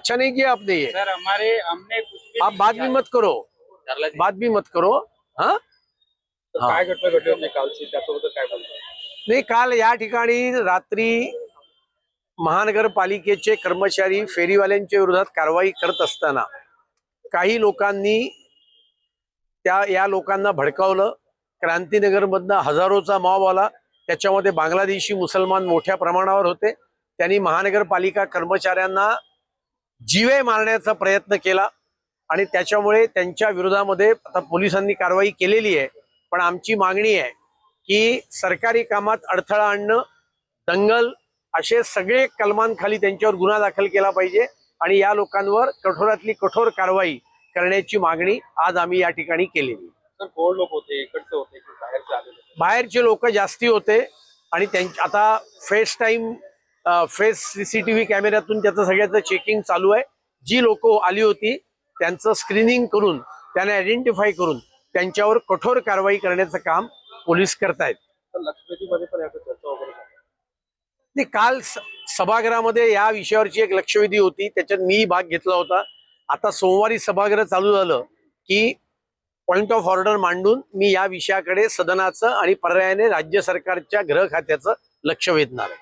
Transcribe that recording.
अच्छा नहीं किया आपने ये। सर हमने कुछ भी आप बात भी मत करो, बात भी मत करो। हाँ हाँ. काय घटना घडली होती कालची त्यासोबत काय बोलतो? नाही, काल या ठिकाणी रात्री महानगरपालिकेचे कर्मचारी फेरीवाल्यांच्या विरोधात कारवाई करत असताना काही लोकांनी या लोकांना भडकावलं. क्रांतीनगरमधनं हजारोचा मॉब आला, त्याच्यामध्ये बांगलादेशी मुसलमान मोठ्या प्रमाणावर होते. त्यांनी महानगरपालिका कर्मचाऱ्यांना जीवे मारण्याचा प्रयत्न केला आणि त्याच्यामुळे त्यांच्या विरोधामध्ये आता पोलिसांनी कारवाई केलेली आहे. पण आमची मागणी आहे की सरकारी कामात अडथळा आणणं, दंगल असे सगळे कलमांखाली त्यांच्यावर गुन्हा दाखल केला पाहिजे आणि या लोकांवर कठोरातली कठोर कारवाई करण्याची मागणी आज आम्ही या ठिकाणी केलेली. सर कोण लोक होते, इकडचे होते की बाहेरचे आलेले? बाहेरचे लोक जास्ती होते आणि त्यांच्या आता फेस सीसीटीव्ही कॅमेऱ्यातून त्याचं सगळ्याचं चेकिंग चालू आहे. जी लोक आली होती त्यांचं स्क्रीनिंग करून त्यांना आयडेंटिफाय करून त्यांच्यावर कठोर कारवाई करण्याचं काम पोलीस करतायत. लक्षवेधीमध्ये पण याची चर्चा वगैरे झाली. काल सभागृहामध्ये या विषयावरची एक लक्षवेधी होती, त्याच्यात मी भाग घेतला होता. आता सोमवारी सभागृह चालू झालं की पॉइंट ऑफ ऑर्डर मांडून मी या विषयाकडे सदनाचं आणि पर्यायाने राज्य सरकारच्या गृह खात्याचं लक्ष वेधणार आहे.